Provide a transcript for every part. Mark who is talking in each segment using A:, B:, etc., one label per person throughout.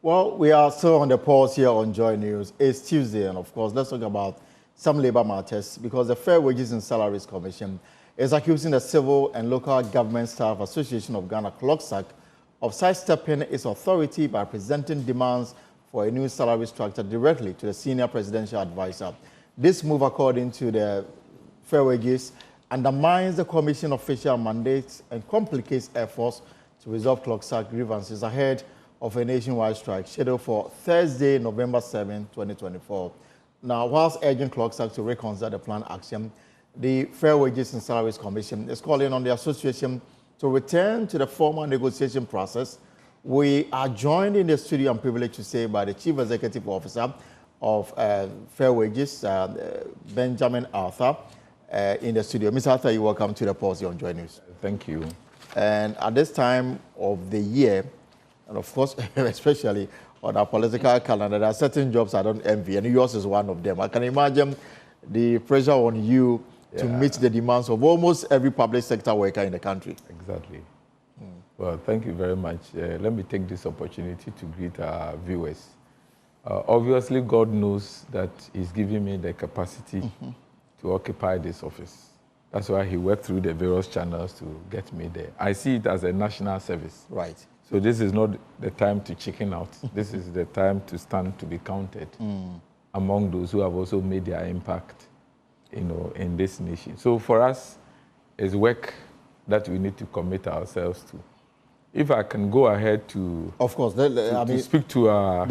A: Well, we are still on the pause here on Joy News. It's Tuesday, and of course, let's talk about some labor matters because the Fair Wages and Salaries Commission is accusing the Civil and Local Government Staff Association of Ghana, CLOGSAG, of sidestepping its authority by presenting demands for a new salary structure directly to the senior presidential advisor. This move, according to the Fair Wages, undermines the Commission official mandates and complicates efforts to resolve CLOGSAG grievances ahead of a nationwide strike scheduled for Thursday, November 7, 2024. Now, whilst urging CLOGSAG to reconsider the planned action, the Fair Wages and Salaries Commission is calling on the association to return to the formal negotiation process. We are joined in the studio, I'm privileged to say, by the Chief Executive Officer of Fair Wages, Benjamin Arthur, in the studio. Mr. Arthur, you're welcome to the pause on Joy News.
B: Thank you.
A: And at this time of the year, and of course, especially on our political calendar, there are certain jobs I don't envy, and yours is one of them. I can imagine the pressure on you to meet the demands of almost every public sector worker in the country.
B: Exactly. Well, thank you very much. Let me take this opportunity to greet our viewers. Obviously, God knows that He's giving me the capacity to occupy this office. That's why He worked through the various channels to get me there. I see it as a national service.
A: Right.
B: So this is not the time to chicken out. This is the time to stand to be counted among those who have also made their impact, in this nation. So for us, it's work that we need to commit ourselves to. If I can go ahead to,
A: of course,
B: to speak to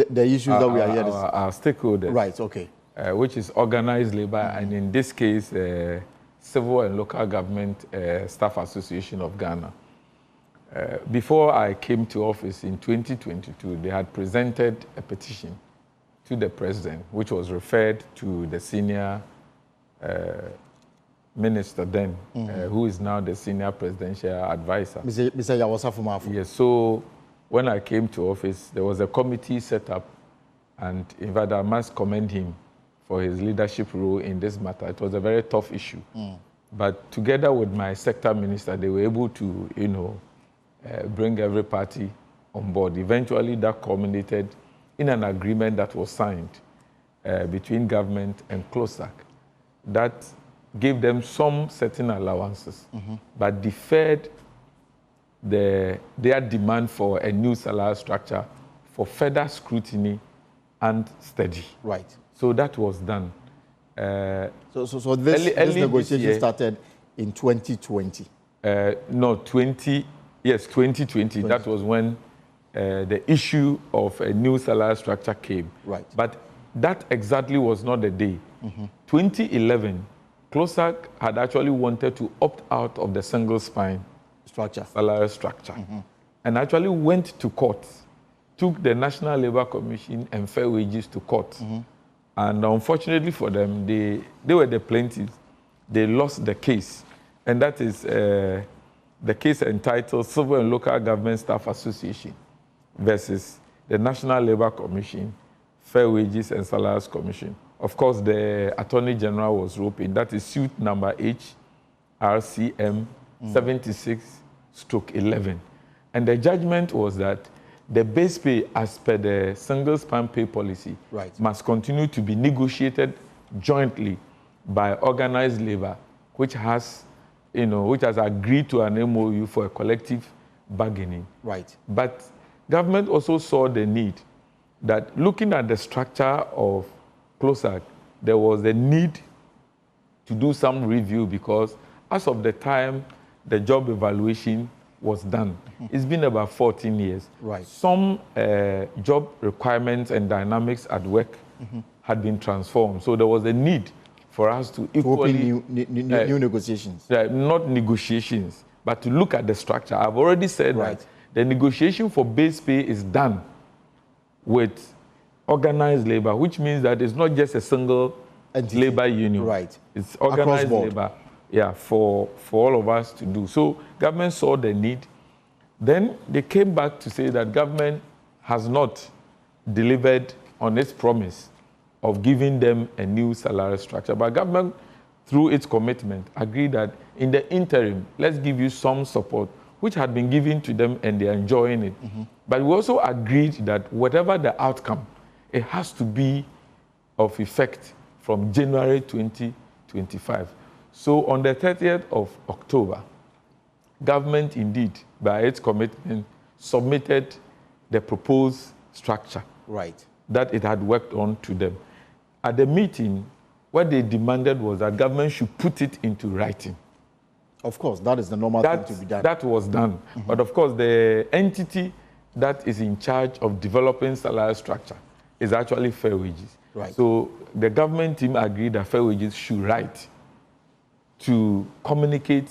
A: the issues that we are here,
B: our stakeholders,
A: right? Okay,
B: which is organized labor, and in this case, Civil and Local Government Staff Association of Ghana. Before I came to office in 2022, they had presented a petition to the president, which was referred to the senior minister then, who is now the senior presidential advisor.
A: Mr. Yawasa Fumafu.
B: Yes, so when I came to office, there was a committee set up, and in fact, I must commend him for his leadership role in this matter. It was a very tough issue. But together with my sector minister, they were able to, bring every party on board. Eventually, that culminated in an agreement that was signed between government and CLOGSAG that gave them some certain allowances, but deferred their demand for a new salary structure for further scrutiny and study.
A: Right.
B: So that was done.
A: So this negotiation started in 2020?
B: No, 2020. Right. That was when the issue of a new salary structure came.
A: Right.
B: But that exactly was not the day. 2011, CLOGSAG had actually wanted to opt out of the single spine salary structure, and actually went to court, took the National Labour Commission and Fair Wages to court. And unfortunately for them, they were the plaintiffs. They lost the case, and that is the case entitled Civil and Local Government Staff Association versus the National Labour Commission, Fair Wages and Salaries Commission. Of course, the Attorney General was roped in. That is suit number HRCM 76/11. And the judgment was that the base pay, as per the single span pay policy, must continue to be negotiated jointly by organized labor, which has agreed to an MOU for a collective bargaining.
A: Right.
B: But government also saw the need that, looking at the structure of CLOGSAG, there was a need to do some review, because as of the time the job evaluation was done, it's been about 14 years.
A: Right.
B: Some job requirements and dynamics at work had been transformed. So there was a need for us to equally...
A: new negotiations.
B: Not negotiations, but to look at the structure. I've already said that the negotiation for base pay is done with organized labor, which means that it's not just a single labor union.
A: Right.
B: It's organized labor, for all of us to do. So government saw the need. Then they came back to say that government has not delivered on its promise of giving them a new salary structure. But government, through its commitment, agreed that in the interim, let's give you some support which had been given to them and they're enjoying it. But we also agreed that whatever the outcome, it has to be of effect from January 2025. So on the 30th of October, government indeed, by its commitment, submitted the proposed structure that it had worked on to them. At the meeting, what they demanded was that government should put it into writing.
A: Of course, that is the normal thing to be done.
B: That was done. But of course, the entity that is in charge of developing salary structure is actually Fair Wages. So the government team agreed that Fair Wages should write to communicate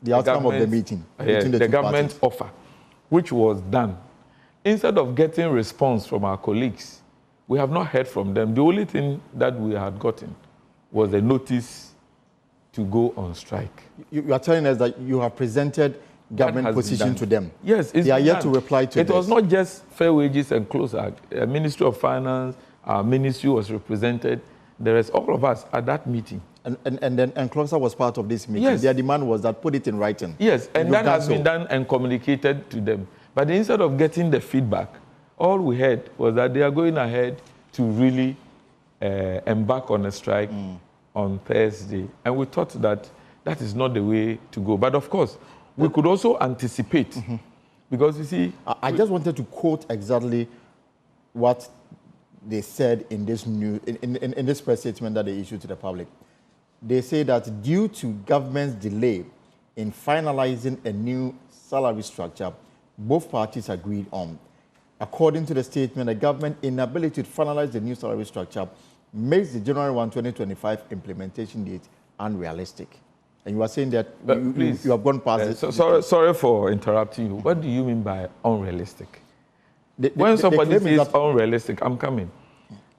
A: the outcome of the meeting.
B: The government offer, which was done. Instead of getting response from our colleagues, we have not heard from them. The only thing that we had gotten was a notice to go on strike.
A: You are telling us that you have presented government position to them.
B: Yes,
A: they are yet to reply to
B: it. It was not just Fair Wages and CLOGSAG. The Ministry of Finance, our ministry was represented. There is all of us at that meeting. And
A: CLOGSAG was part of this meeting.
B: Yes.
A: Their demand was that put it in writing.
B: Yes, and that has been done and communicated to them. But instead of getting the feedback, all we heard was that they are going ahead to really embark on a strike on Thursday. And we thought that that is not the way to go. But of course, we could also anticipate. Because you see...
A: I just wanted to quote exactly what they said in this in this press statement that they issued to the public. They say that due to government's delay in finalizing a new salary structure, both parties agreed on. According to the statement, the government's inability to finalize the new salary structure makes the January 1, 2025 implementation date unrealistic. And you are saying that you have gone past it.
B: Sorry for interrupting you. What do you mean by unrealistic? When somebody says unrealistic, I'm coming.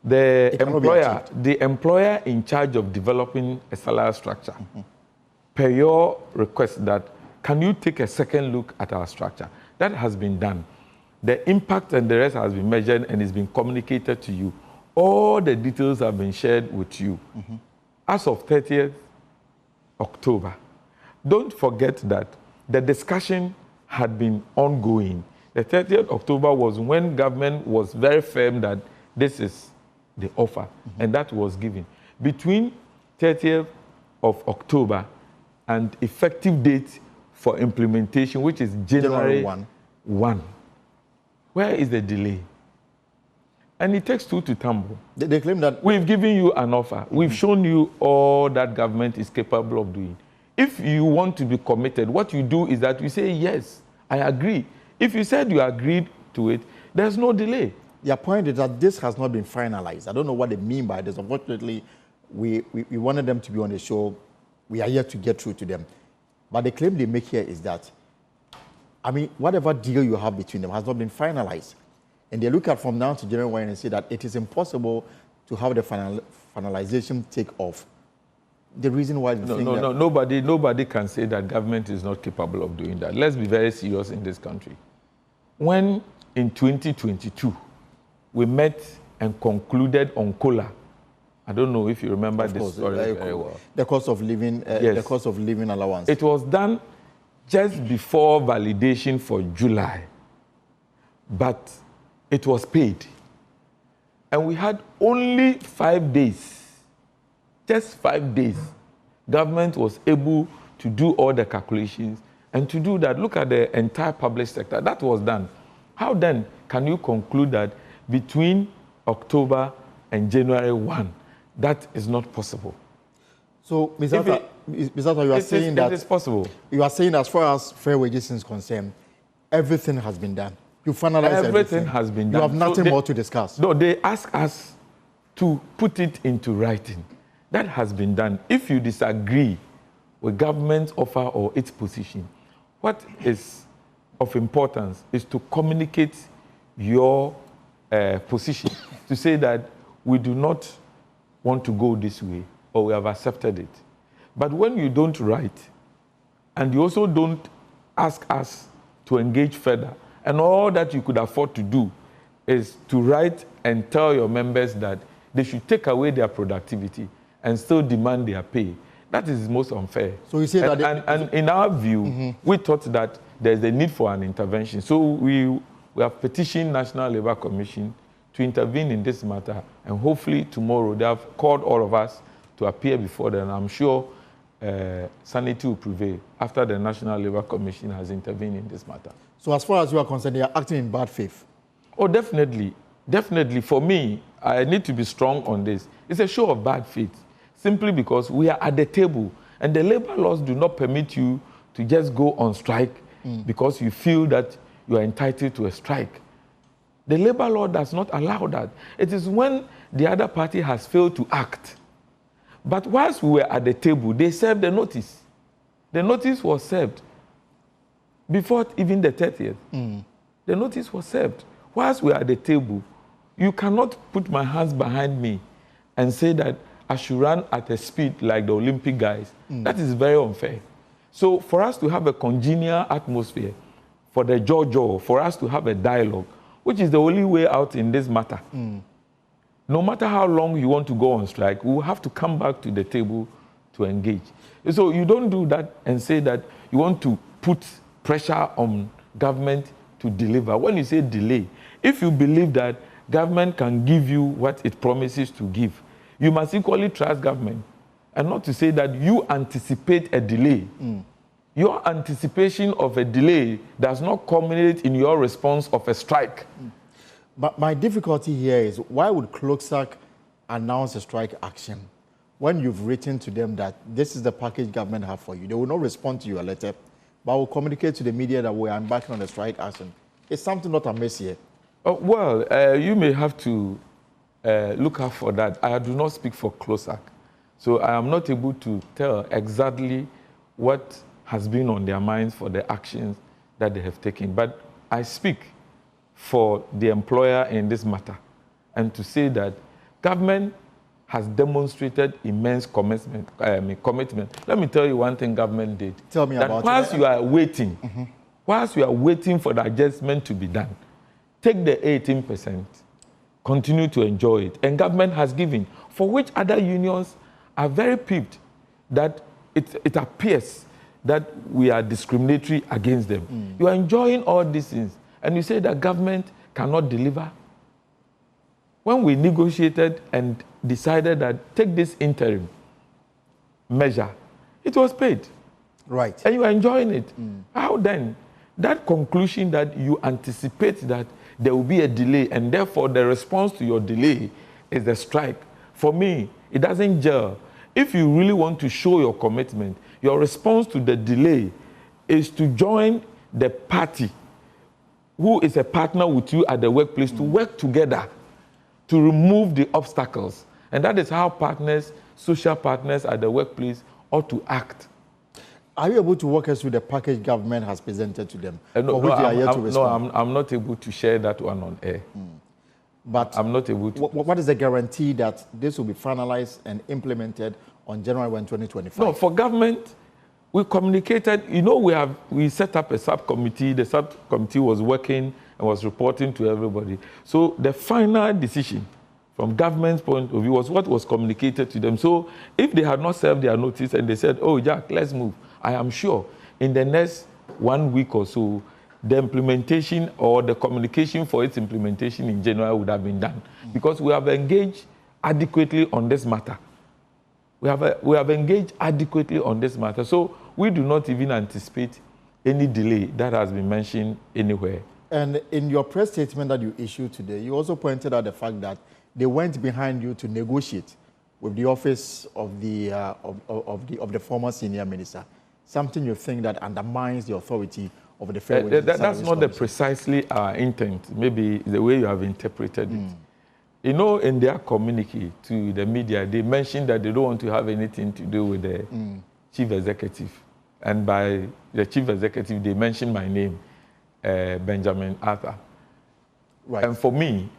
B: The employer in charge of developing a salary structure, per your request that, can you take a second look at our structure? That has been done. The impact and the rest has been measured and is being communicated to you. All the details have been shared with you. As of 30th October, don't forget that the discussion had been ongoing. The 30th October was when government was very firm that this is the offer, and that was given. Between 30th of October and effective date for implementation, which is January 1. Where is the delay? And it takes two to tango.
A: They claim that...
B: We've given you an offer. We've shown you all that government is capable of doing. If you want to be committed, what you do is that you say, yes, I agree. If you said you agreed to it, there's no delay.
A: Their point is that this has not been finalized. I don't know what they mean by this. Unfortunately, we wanted them to be on the show. We are yet to get through to them. But the claim they make here is that, I mean, whatever deal you have between them has not been finalized. And they look at from now to January 1 and say that it is impossible to have the finalization take off. The reason why...
B: Nobody can say that government is not capable of doing that. Let's be very serious in this country. When in 2022, we met and concluded on COLA. I don't know if you remember this story very well.
A: The cost of living,
B: yes.
A: The cost of living allowance.
B: It was done just before validation for July, but it was paid. And we had only 5 days, just 5 days. Government was able to do all the calculations and to do that. Look at the entire public sector. That was done. How then can you conclude that between October and January 1, that is not possible?
A: So, Ms. Atta, you are saying that...
B: It is possible.
A: You are saying as far as Fair Wages is concerned, everything has been done. You finalized everything.
B: Has been done.
A: You have nothing more to discuss.
B: No, they ask us to put it into writing. That has been done. If you disagree with government's offer or its position, what is of importance is to communicate your position, to say that we do not want to go this way or we have accepted it. But when you don't write and you also don't ask us to engage further, and all that you could afford to do is to write and tell your members that they should take away their productivity and still demand their pay, That is most unfair.
A: So you say
B: and,
A: that...
B: And in our view, we thought that there's a need for an intervention. So we have petitioned National Labour Commission to intervene in this matter. And hopefully tomorrow they have called all of us to appear before them. I'm sure sanity will prevail after the National Labour Commission has intervened in this matter.
A: So as far as you are concerned, they are acting in bad faith?
B: Oh, definitely. Definitely. For me, I need to be strong on this. It's a show of bad faith, simply because we are at the table and the labor laws do not permit you to just go on strike because you feel that you are entitled to a strike. The labor law does not allow that. It is when the other party has failed to act. But whilst we were at the table, they served the notice. The notice was served before even the 30th. The notice was served. Whilst we were at the table, you cannot put my hands behind me and say that I should run at a speed like the Olympic guys. That is very unfair. So for us to have a congenial atmosphere, for the JoJo, for us to have a dialogue, which is the only way out in this matter. No matter how long you want to go on strike, we will have to come back to the table to engage. So you don't do that and say that you want to put pressure on government to deliver. When you say delay, if you believe that government can give you what it promises to give, you must equally trust government, and not to say that you anticipate a delay. Your anticipation of a delay does not culminate in your response of a strike.
A: But my difficulty here is, why would CLOGSAG announce a strike action when you've written to them that this is the package government have for you? They will not respond to your letter, but will communicate to the media that we are embarking on a strike action. It's something not amiss here.
B: You may have to look out for that. I do not speak for CLOGSAG, so I am not able to tell exactly what has been on their minds for the actions that they have taken. But I speak for the employer in this matter, and to say that government has demonstrated immense commitment. Let me tell you one thing government did.
A: Tell me about it.
B: Whilst you are waiting, whilst you are waiting for the adjustment to be done, take the 18%, continue to enjoy it. And government has given, for which other unions are very peeved that it appears that we are discriminatory against them. You are enjoying all these things, and you say that government cannot deliver. When we negotiated and decided that take this interim measure, it was paid.
A: Right.
B: And you are enjoying it. How then? That conclusion that you anticipate that there will be a delay and therefore the response to your delay is the strike. For me, it doesn't gel. If you really want to show your commitment, your response to the delay is to join the party who is a partner with you at the workplace to work together to remove the obstacles. And that is how partners, social partners at the workplace ought to act.
A: Are you able to walk us through the package government has presented to them? No,
B: I'm not able to share that one on air.
A: But
B: I'm not able to.
A: What is the guarantee that this will be finalized and implemented on January 1, 2025?
B: No, for government, we communicated. You know, we set up a subcommittee. The subcommittee was working and was reporting to everybody. So the final decision from government's point of view was what was communicated to them. So if they had not served their notice and they said, oh, Jack, let's move, I am sure in the next 1 week or so, the implementation or the communication for its implementation in January would have been done. Because we have engaged adequately on this matter. We have engaged adequately on this matter. So we do not even anticipate any delay that has been mentioned anywhere.
A: And in your press statement that you issued today, you also pointed out the fact that they went behind you to negotiate with the office of the former senior minister. Something you think that undermines the authority of the Fair Wages
B: That's not precisely our intent, maybe the way you have interpreted it. You know, in their communique to the media, they mentioned that they don't want to have anything to do with the chief executive. And by the chief executive, they mentioned my name, Benjamin Arthur.
A: Right.
B: And for me,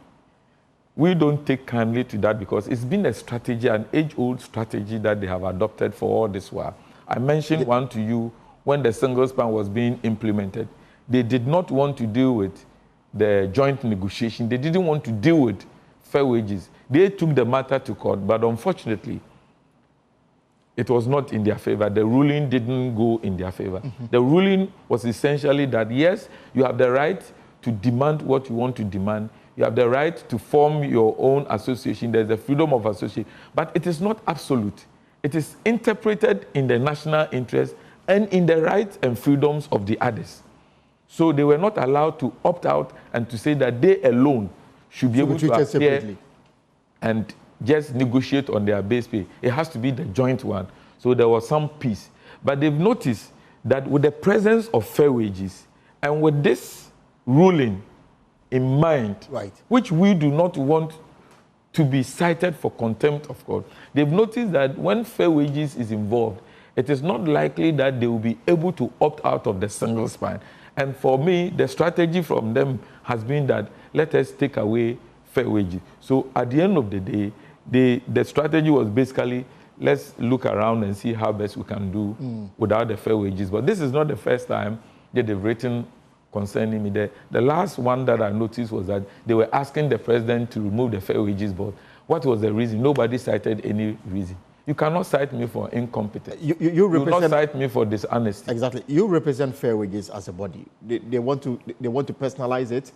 B: we don't take kindly to that because it's been a strategy, an age-old strategy that they have adopted for all this while. I mentioned one to you when the single span was being implemented. They did not want to deal with the joint negotiation. They didn't want to deal with fair wages. They took the matter to court, but unfortunately, it was not in their favor. The ruling didn't go in their favor. The ruling was essentially that, yes, you have the right to demand what you want to demand. You have the right to form your own association. There's the freedom of association. But it is not absolute. It is interpreted in the national interest and in the rights and freedoms of the others. So they were not allowed to opt out and to say that they alone should be able to appear separately and just negotiate on their base pay. It has to be the joint one. So there was some peace. But they've noticed that with the presence of fair wages and with this ruling in mind, which we do not want to be cited for contempt of court, they've noticed that when fair wages is involved, it is not likely that they will be able to opt out of the single spine. And for me, the strategy from them has been that let us take away fair wages. So at the end of the day, the strategy was basically, let's look around and see how best we can do without the fair wages. But this is not the first time that they've written concerning me. The last one that I noticed was that they were asking the president to remove the fair wages board. What was the reason? Nobody cited any reason. You cannot cite me for incompetence. You will not cite me for dishonesty.
A: Exactly. You represent fair wages as a body. They want to personalize it.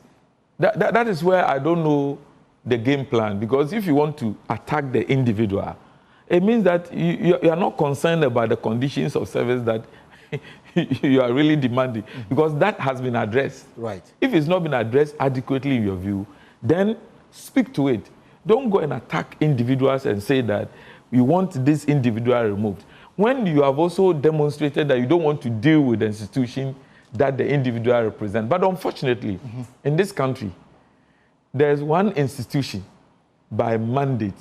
B: That is where I don't know the game plan, because if you want to attack the individual, it means that you are not concerned about the conditions of service that you are really demanding, because that has been addressed.
A: Right.
B: If it's not been addressed adequately in your view, then speak to it. Don't go and attack individuals and say that you want this individual removed, when you have also demonstrated that you don't want to deal with the institution that the individual represents. But unfortunately, in this country, there's one institution by mandate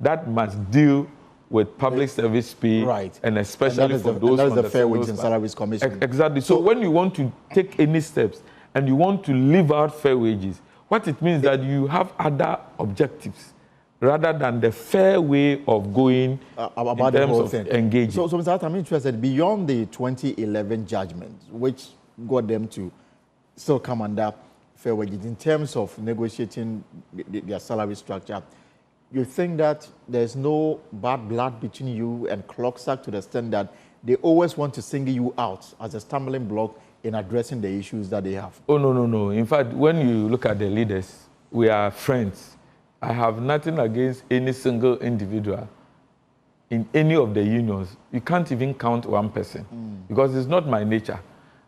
B: that must deal with public service pay, and especially for those
A: from the Fair Wages and Salaries Commission.
B: Exactly. So when you want to take any steps and you want to leave out fair wages, what it means that you have other objectives rather than the fair way of going
A: about
B: in terms of engaging.
A: So Mr. Atta, I'm interested, beyond the 2011 judgment, which got them to still come under fair wages, in terms of negotiating their salary structure, you think that there's no bad blood between you and CLOGSAG to the extent that they always want to single you out as a stumbling block in addressing the issues that they have?
B: Oh, no. In fact, when you look at the leaders, we are friends. I have nothing against any single individual in any of the unions. You can't even count one person because it's not my nature.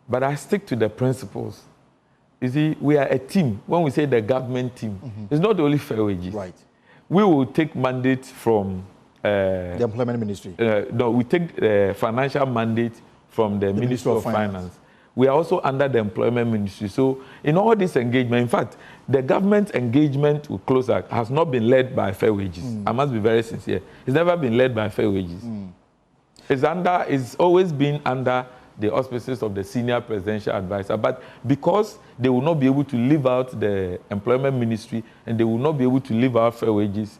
B: But I stick to the principles. You see, we are a team. When we say the government team, it's not only fair wages.
A: Right.
B: We will take mandate from
A: the Employment Ministry.
B: No, we take financial mandate from the Ministry of Finance. We are also under the Employment Ministry. So in all this engagement, in fact, the government engagement with CLOGSAG has not been led by fair wages. I must be very sincere. It's never been led by fair wages. It's always been under the auspices of the senior presidential advisor. But because they will not be able to leave out the Employment Ministry and they will not be able to leave out fair wages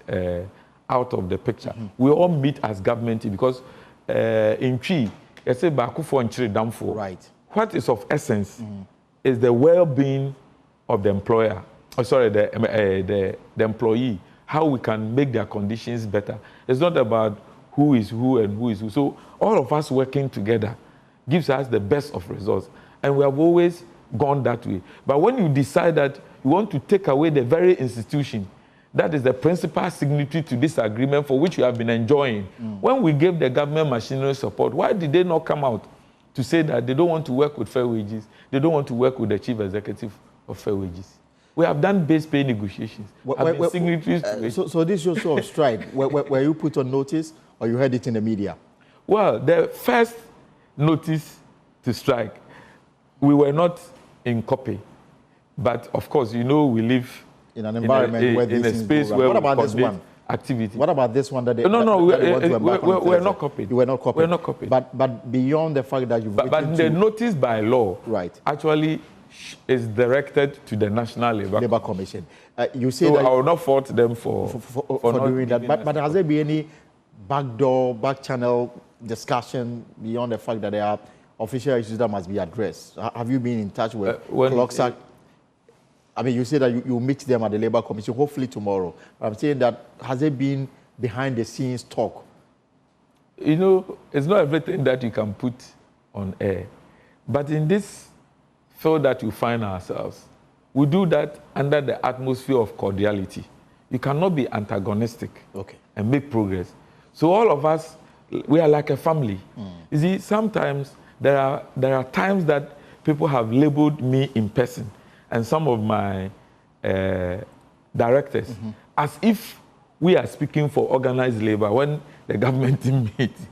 B: out of the picture, we all meet as government because in Chi, I say Bakufo and Chiri Damfo.
A: Right.
B: What is of essence is the well-being of the employer, the employee, how we can make their conditions better. It's not about who is who and who is who. So all of us working together gives us the best of results. And we have always gone that way. But when you decide that you want to take away the very institution that is the principal signatory to this agreement for which you have been enjoying, when we gave the government machinery support, why did they not come out to say that they don't want to work with fair wages, they don't want to work with the chief executive of fair wages? We have done base pay negotiations.
A: So this shows sort of strike. Were you put on notice or you heard it in the media?
B: Well, the first notice to strike, we were not in copy. But of course, you know, we live
A: in an environment where
B: in a space where
A: what about this one?
B: Activity.
A: What about this one that they
B: we're not copied.
A: You were not copied.
B: We're not copied.
A: But beyond the fact that you've
B: but the notice by law actually is directed to the National
A: Labour Commission. You say
B: so
A: that
B: I will not fault them for not
A: doing that. But has there been any back channel discussion beyond the fact that there are official issues that must be addressed? Have you been in touch with CLOGSAG? I mean, you say that you meet them at the Labour Commission, hopefully tomorrow. I'm saying that, has there been behind the scenes talk?
B: You know, it's not everything that you can put on air. But in this field that we find ourselves, we do that under the atmosphere of cordiality. You cannot be antagonistic and make progress. So all of us, we are like a family. You see, sometimes there are times that people have labeled me in person and some of my directors as if we are speaking for organized labor when the government meets.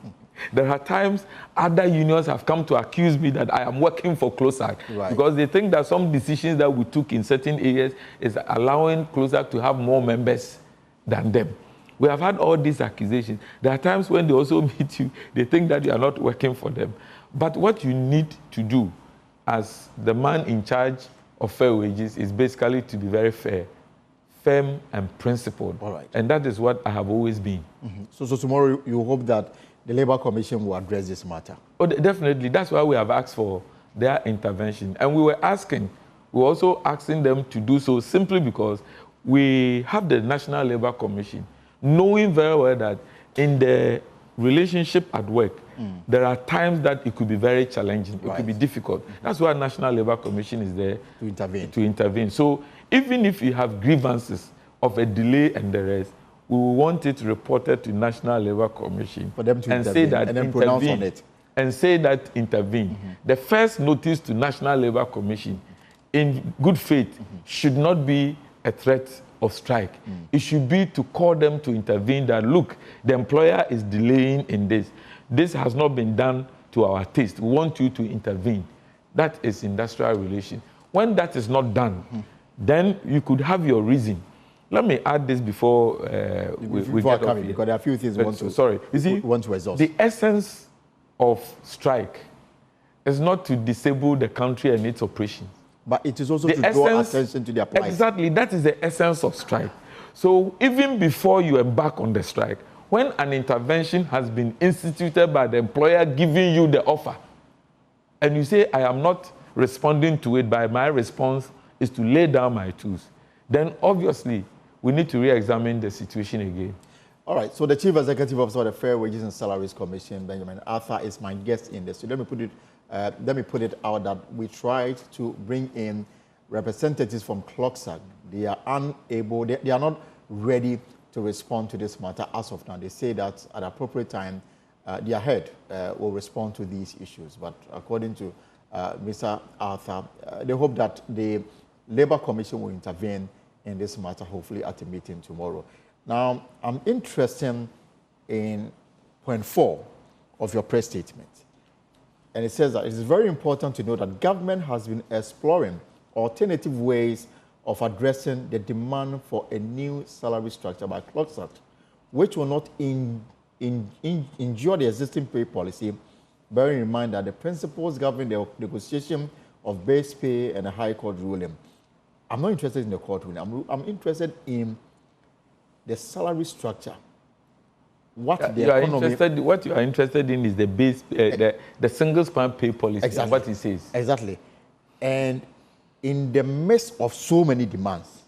B: There are times other unions have come to accuse me that I am working for CLOGSAG because they think that some decisions that we took in certain areas is allowing CLOGSAG to have more members than them. We have had all these accusations. There are times when they also meet you, they think that you are not working for them. But what you need to do as the man in charge of fair wages is basically to be very fair, firm and principled. And that is what I have always been.
A: So tomorrow you hope that the Labour Commission will address this matter?
B: Oh, definitely. That's why we have asked for their intervention. And we were also asking them to do so simply because we have the National Labour Commission, knowing very well that in the relationship at work, there are times that it could be very challenging, it could be difficult. That's why National Labour Commission is there to intervene. So even if you have grievances of a delay and the rest, we want it reported to National Labour Commission
A: for them to
B: and
A: intervene,
B: say that
A: and then pronounce on it.
B: And say that intervene. The first notice to National Labour Commission in good faith should not be a threat of strike. It should be to call them to intervene that, look, the employer is delaying in this. This has not been done to our taste. We want you to intervene. That is industrial relation. When that is not done, then you could have your reason. Let me add this before we get off here.
A: Because there are a few things we want to exhaust.
B: The essence of strike is not to disable the country and its operations.
A: But it is also to draw attention to their plight.
B: Exactly, that is the essence of strike. So even before you embark on the strike, when an intervention has been instituted by the employer giving you the offer, and you say, I am not responding to it, but my response is to lay down my tools, then obviously we need to re-examine the situation again.
A: All right, so the Chief Executive Officer of the Fair Wages and Salaries Commission, Benjamin Arthur, is my guest in this. So let me put it out that we tried to bring in representatives from CLOGSAG. They are unable, they are not ready to respond to this matter as of now. They say that at appropriate time, their head will respond to these issues. But according to Mr. Arthur, they hope that the Labour Commission will intervene in this matter, hopefully at a meeting tomorrow. Now, I'm interested in point 4 of your press statement. And it says that it is very important to know that government has been exploring alternative ways of addressing the demand for a new salary structure by CLOGSAG, which will not injure the existing pay policy, bearing in mind that the principles governing the negotiation of base pay and a high court ruling. I'm not interested in the court ruling. I'm interested in the salary structure. What you are interested in is the base, the single span pay policy. Exactly.
B: What it says.
A: Exactly. And in the midst of so many demands,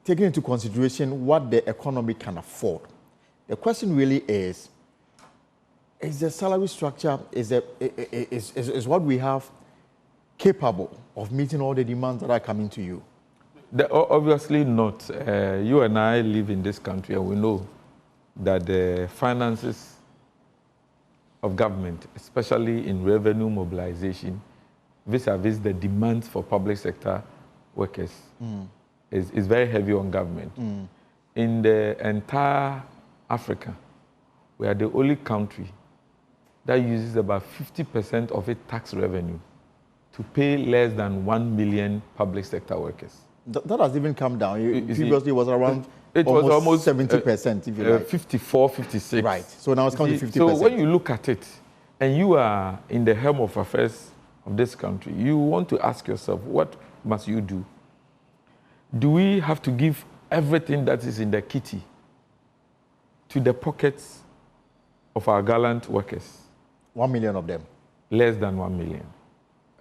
A: taking into consideration what the economy can afford, the question really is the salary structure, is what we have capable of meeting all the demands that are coming to you?
B: Obviously not. You and I live in this country and we know that the finances of government, especially in revenue mobilization, vis-a-vis the demands for public sector workers, is very heavy on government. In the entire Africa, we are the only country that uses about 50% of its tax revenue to pay less than 1 million public sector workers.
A: That has even come down. Previously, it was around almost 70%, if you like.
B: 54, 56.
A: Right. So now it's coming to 50%.
B: So when you look at it, and you are in the helm of affairs of this country, you want to ask yourself, what must you do? Do we have to give everything that is in the kitty to the pockets of our gallant workers?
A: 1 million of them.
B: Less than 1 million.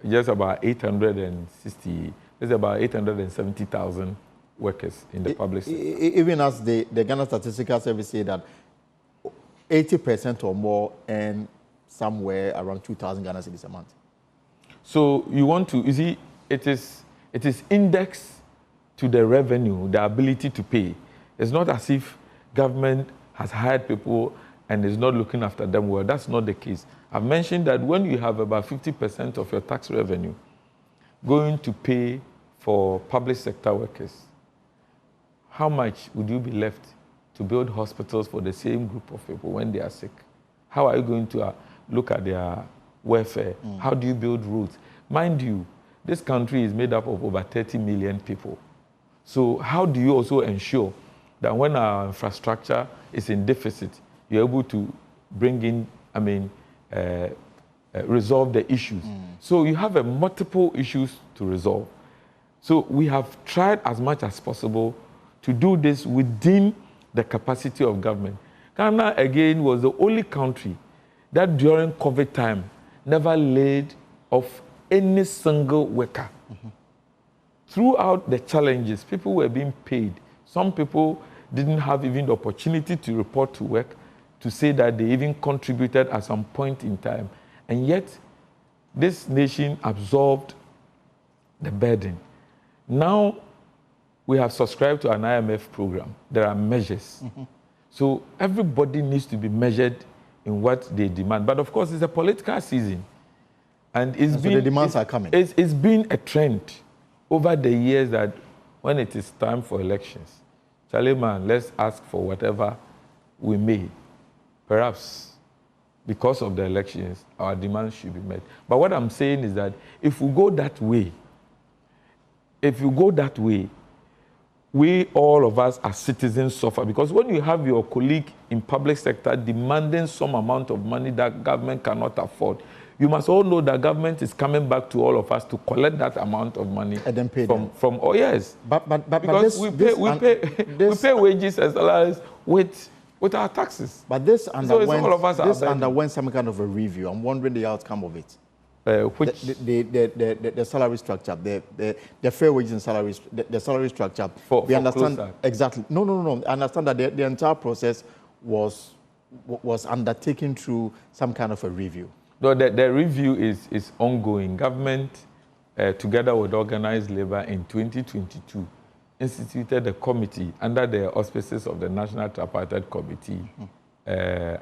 B: Just about 860. There's about 870,000 workers in the public sector.
A: Even as the Ghana Statistical Service say that 80% or more earn somewhere around 2,000 Ghana cedis a month.
B: So you want to, you see, it is indexed to the revenue, the ability to pay. It's not as if government has hired people and is not looking after them well. That's not the case. I've mentioned that when you have about 50% of your tax revenue going to pay for public sector workers, how much would you be left to build hospitals for the same group of people when they are sick? How are you going to look at their welfare? How do you build roads? Mind you, this country is made up of over 30 million people. So how do you also ensure that when our infrastructure is in deficit, you're able to bring in, resolve the issues? So you have multiple issues to resolve. So we have tried as much as possible to do this within the capacity of government. Ghana, again, was the only country that during COVID time never laid off any single worker. Throughout the challenges, people were being paid. Some people didn't have even the opportunity to report to work, to say that they even contributed at some point in time. And yet, this nation absorbed the burden. Now, we have subscribed to an IMF program. There are measures. So everybody needs to be measured in what they demand. But of course, it's a political season. And so
A: the demands are coming.
B: It's been a trend over the years that when it is time for elections, Charlie man, let's ask for whatever we may. Perhaps because of the elections, our demands should be met. But what I'm saying is that if we go that way, we, all of us as citizens, suffer. Because when you have your colleague in public sector demanding some amount of money that government cannot afford, you must all know that government is coming back to all of us to collect that amount of money
A: and then pay them.
B: Oh yes, because we pay wages and salaries with our taxes.
A: But this underwent,
B: all of us
A: underwent some kind of a review. I'm wondering the outcome of it. The salary structure, the fair wages and salaries, the salary structure. We understand CLOGSAG. Exactly. No. I understand that the entire process was undertaken through some kind of a review.
B: No, the review is ongoing. Government, together with organized labor in 2022, instituted a committee under the auspices of the National Tripartite Committee,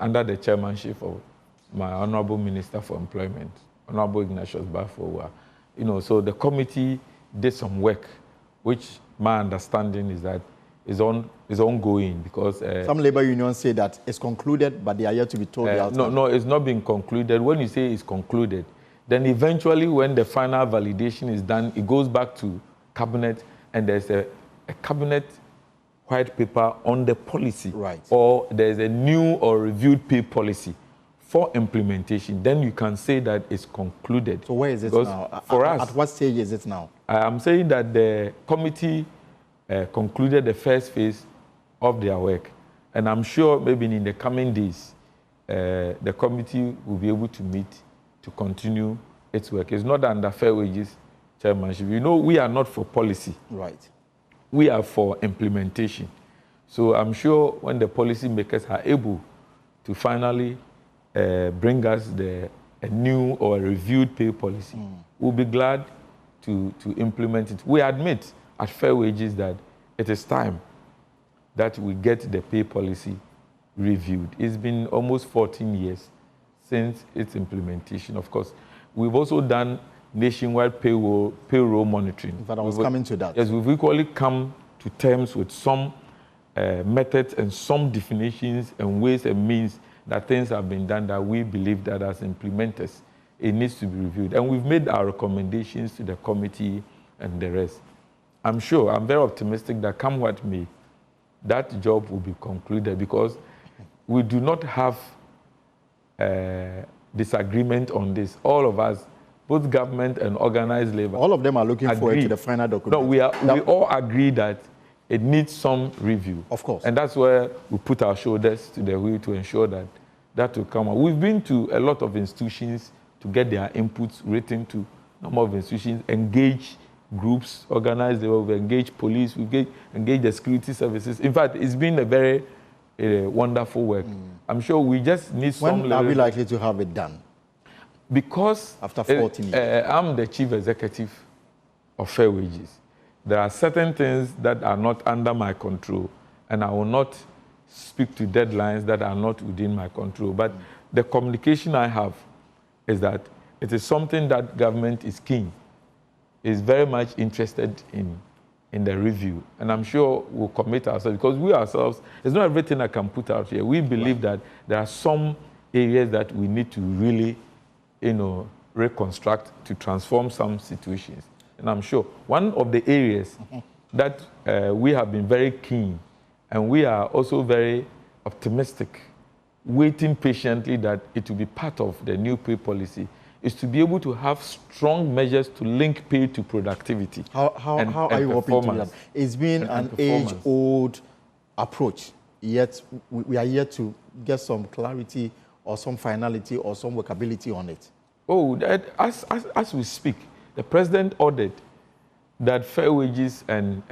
B: under the chairmanship of my Honorable Minister for Employment, Honorable Ignatius Bafowa. So the committee did some work, which my understanding is that is ongoing because
A: some labor unions say that it's concluded, but they are yet to be told the outcome.
B: No, it's not been concluded. When you say it's concluded, then eventually when the final validation is done, it goes back to cabinet, and there's a cabinet white paper on the policy,
A: right? Or
B: there's a new or reviewed pay policy for implementation. Then you can say that it's concluded.
A: So where is it now?
B: For us,
A: at what stage is it now?
B: I'm saying that the committee concluded the first phase of their work. And I'm sure maybe in the coming days, the committee will be able to meet to continue its work. It's not under fair wages chairmanship. We are not for policy.
A: Right.
B: We are for implementation. So I'm sure when the policy makers are able to finally bring us a new or a reviewed pay policy, we'll be glad to implement it. We admit at fair wages that it is time that we get the pay policy reviewed. It's been almost 14 years since its implementation. Of course, we've also done nationwide payroll monitoring.
A: But I was coming to that.
B: Yes, we've equally come to terms with some methods and some definitions and ways and means that things have been done that we believe that as implementers, it needs to be reviewed. And we've made our recommendations to the committee and the rest. I'm sure, I'm very optimistic that come what may, that job will be concluded because we do not have disagreement on this. All of us, both government and organized labor,
A: all of them are looking forward to the final document.
B: No, we all agree that it needs some review.
A: Of course.
B: And that's where we put our shoulders to the wheel to ensure that that will come out. We've been to a lot of institutions to get their inputs, written to a number of institutions, engage groups, organized labor, we've engaged police, we've engaged the security services. In fact, it's been a very a wonderful work. I'm sure we just need some...
A: When are we likely to have it done?
B: Because
A: after 14 years.
B: I'm the chief executive of Fair Wages. There are certain things that are not under my control, and I will not speak to deadlines that are not within my control. But the communication I have is that it is something that government is keen, is very much interested in the review. And I'm sure we'll commit ourselves, because we ourselves, it's not everything I can put out here. We believe that there are some areas that we need to really, reconstruct to transform some situations. And I'm sure one of the areas that we have been very keen, and we are also very optimistic, waiting patiently that it will be part of the new pay policy, is to be able to have strong measures to link pay to productivity.
A: How are you hoping to do that? It's been an age-old approach, yet we are yet to get some clarity or some finality or some workability on it.
B: Oh, as we speak, the President ordered that Fair Wages and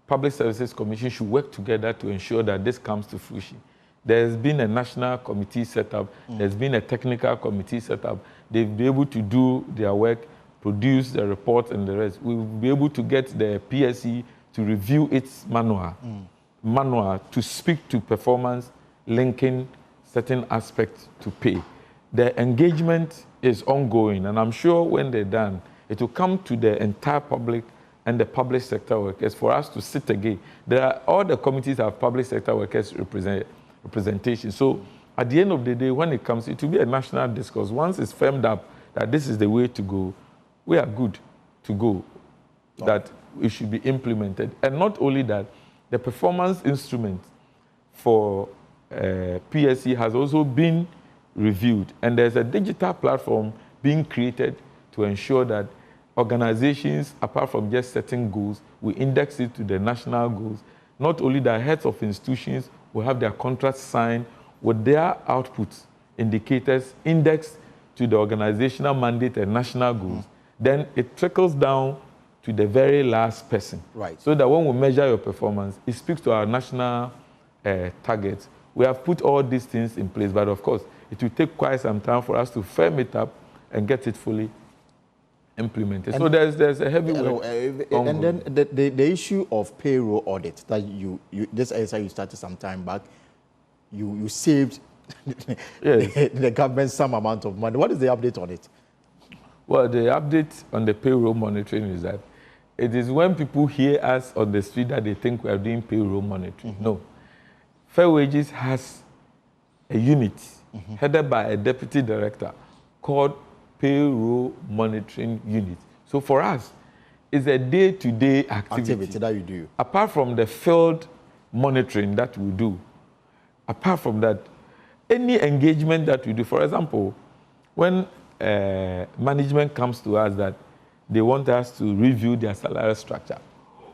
B: Public Services Commission should work together to ensure that this comes to fruition. There's been a national committee set up. There's been a technical committee set up. They'll be able to do their work, produce the report and the rest. We'll be able to get the PSC to review its manual to speak to performance, linking certain aspects to pay. The engagement is ongoing, and I'm sure when they're done, it will come to the entire public and the public sector workers for us to sit again. All the committees have public sector workers representation. So at the end of the day, when it comes, it will be a national discourse. Once it's firmed up that this is the way to go, we are good to go, that it should be implemented. And not only that, the performance instrument for PSC has also been reviewed. And there's a digital platform being created to ensure that organizations, apart from just setting goals, we index it to the national goals. Not only the heads of institutions will have their contracts signed with their outputs, indicators indexed to the organizational mandate and national goals. Then it trickles down to the very last person.
A: Right.
B: So that when we measure your performance, it speaks to our national targets. We have put all these things in place, but of course, it will take quite some time for us to firm it up and get it fully implemented. And so there's a heavy work.
A: And then the issue of payroll audit that this exercise you started some time back, you saved the government some amount of money. What is the update on it?
B: Well, the update on the payroll monitoring is that it is when people hear us on the street that they think we are doing payroll monitoring. No. Fair Wages has a unit headed by a deputy director called Payroll Monitoring Unit. So for us, it's a day-to-day activity
A: that you do.
B: Apart from the field monitoring that we do, apart from that, any engagement that we do, for example, when management comes to us that they want us to review their salary structure,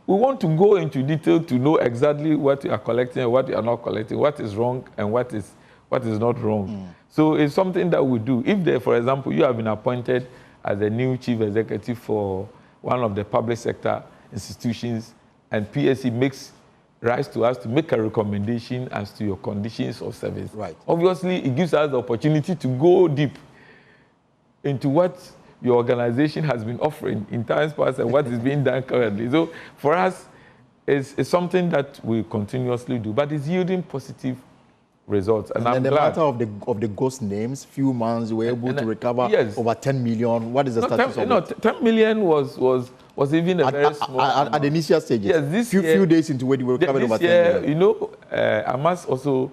B: we want to go into detail to know exactly what you are collecting and what you are not collecting, what is wrong and what is not wrong. So it's something that we do. If, for example, you have been appointed as a new chief executive for one of the public sector institutions and PSC makes rise to us to make a recommendation as to your conditions of service.
A: Right.
B: Obviously, it gives us the opportunity to go deep into what your organization has been offering in times past and what is being done currently. So for us, it's something that we continuously do, but it's yielding positive results. And I'm
A: the
B: glad.
A: matter of the ghost names, few months we were able to recover over 10 million. What is the status of it?
B: 10 million was even a very small
A: at the initial stages.
B: Yes, this
A: few days into it, we recovered over 10 million.
B: I must also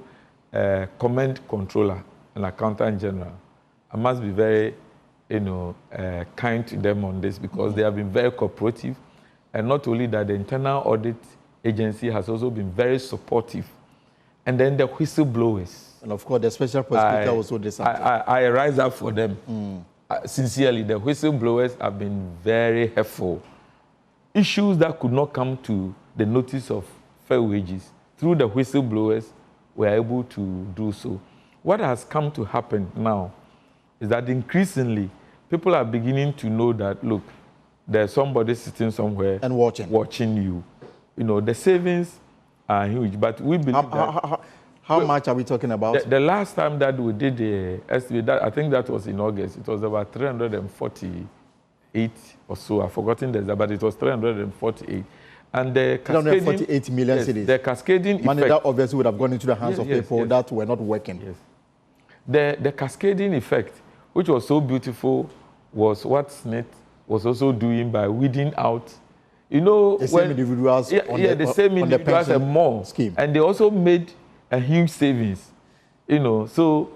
B: commend Controller and Accountant General. I must be very, kind to them on this because they have been very cooperative. And not only that, the internal audit agency has also been very supportive. And then the whistleblowers.
A: And of course, the special prosecutor also disappeared.
B: I rise up for them. Sincerely, the whistleblowers have been very helpful. Issues that could not come to the notice of Fair Wages, through the whistleblowers, were able to do so. What has come to happen now is that increasingly, people are beginning to know that, look, there's somebody sitting somewhere
A: and watching
B: you. The savings are huge. But we believe
A: how much are we talking about?
B: The last time that we did the estimate, I think that was in August. It was about 348 or so. I've forgotten the exact, but it was 348. And the cascading,
A: 348 million cedis.
B: The cascading
A: money
B: effect,
A: that obviously would have gone into the hands of people that were not working.
B: Yes. The cascading effect, which was so beautiful, was what Smith was also doing by weeding out, you know,
A: the same individuals
B: the same individuals and more
A: scheme.
B: And they also made a huge savings, you know. So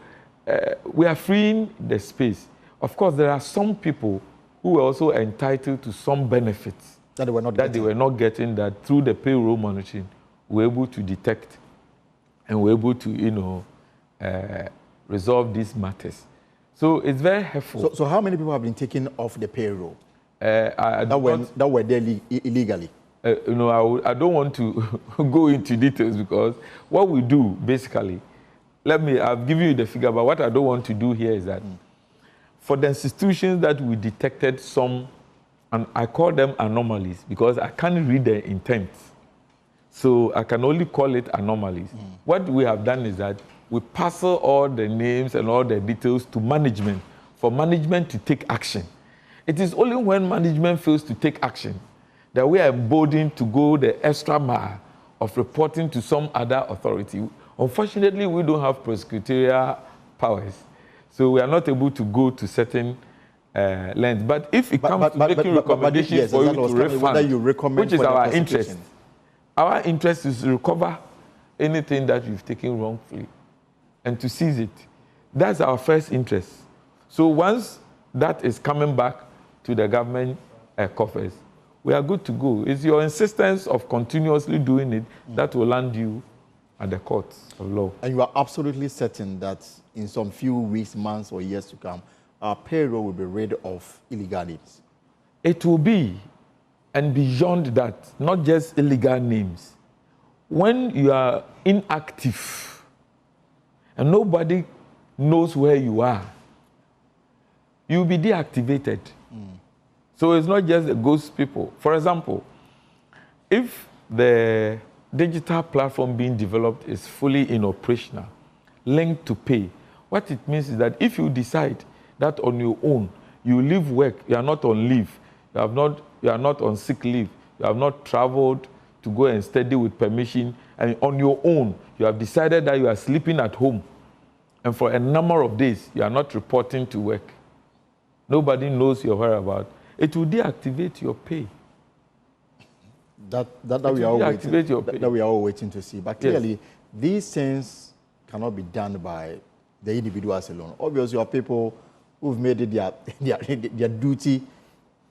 B: we are freeing the space. Of course, there are some people who were also entitled to some benefits
A: that they were not
B: getting, that through the payroll monitoring, we were able to detect and we're able to, you know, resolve these matters. So it's very helpful.
A: So how many people have been taken off the payroll that were there illegally?
B: You know, I don't want to go into details, because what we do basically, I've given you the figure, but what I don't want to do here is that for the institutions that we detected some, and I call them anomalies because I can't read the intent, so I can only call it anomalies. What we have done is that we parcel all the names and all the details to management for management to take action. It is only when management fails to take action that we are emboldened to go the extra mile of reporting to some other authority. Unfortunately, we don't have prosecutorial powers, so we are not able to go to certain lengths. But if it comes to making recommendations for you to refund, which is our interest, our interest is to recover anything that you've taken wrongfully and to seize it. That's our first interest. So once that is coming back to the government coffers, we are good to go. It's your insistence of continuously doing it that will land you at the courts of law.
A: And you are absolutely certain that in some few weeks, months, or years to come, our payroll will be rid of illegal names?
B: It will be, and beyond that, not just illegal names. When you are inactive and nobody knows where you are, you'll be deactivated. So it's not just the ghost people. For example, if the digital platform being developed is fully operational, linked to pay, what it means is that if you decide that on your own, you leave work, you are not on leave, you are not on sick leave, you have not traveled to go and study with permission, and on your own, you have decided that you are sleeping at home, and for a number of days, you are not reporting to work. Nobody knows your whereabouts. It will deactivate your pay.
A: That we are all waiting to see. But clearly, these things cannot be done by the individuals alone. Obviously, you have people who've made it their duty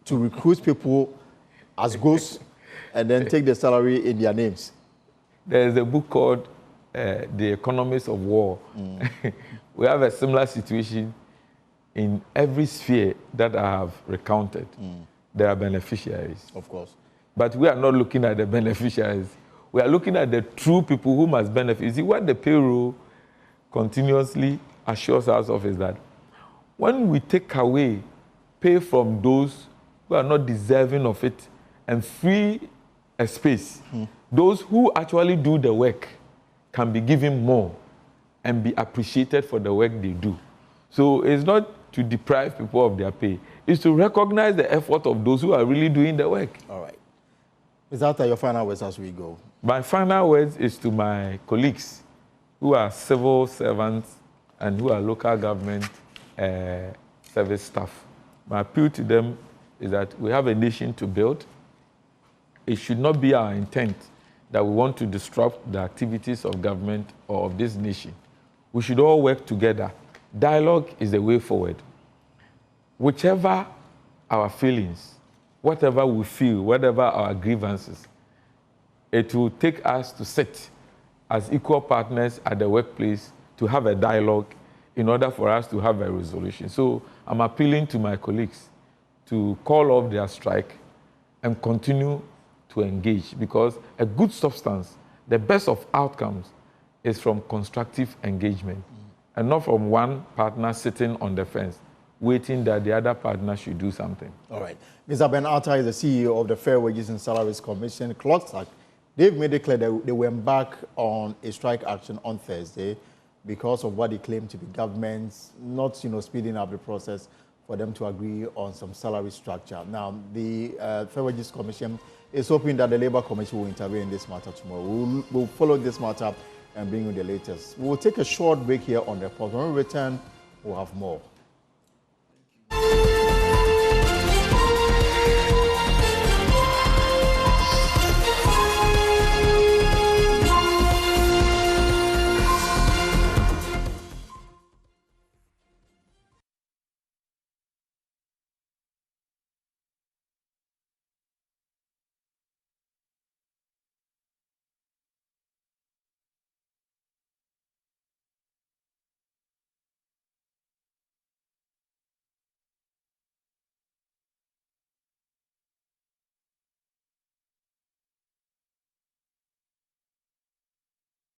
A: to recruit people as ghosts and then take the salary in their names.
B: There is a book called The Economics of War. We have a similar situation in every sphere that I have recounted. There are beneficiaries.
A: Of course.
B: But we are not looking at the beneficiaries. We are looking at the true people who must benefit. You see, what the payroll continuously assures us of is that when we take away pay from those who are not deserving of it and free a space, those who actually do the work can be given more and be appreciated for the work they do. So it's not to deprive people of their pay. It's to recognize the effort of those who are really doing the work.
A: All right. Is that your final words as we go?
B: My final words is to my colleagues who are civil servants and who are local government service staff. My appeal to them is that we have a nation to build. It should not be our intent that we want to disrupt the activities of government or of this nation. We should all work together. Dialogue is the way forward. Whichever our feelings, whatever we feel, whatever our grievances, it will take us to sit as equal partners at the workplace to have a dialogue in order for us to have a resolution. So I'm appealing to my colleagues to call off their strike and continue to engage, because a good substance, the best of outcomes, is from constructive engagement and not from one partner sitting on the fence waiting that the other partner should do something.
A: All right. Mr. Ben Atta is the CEO of the Fair Wages and Salaries Commission, CLOGSAG, they've made it clear that they will embark on a strike action on Thursday because of what they claim to be governments not, speeding up the process for them to agree on some salary structure. Now, the Federal Wages Commission is hoping that the Labour Commission will intervene in this matter tomorrow. We'll follow this matter and bring you the latest. We'll take a short break here on the report. When we return, we'll have more.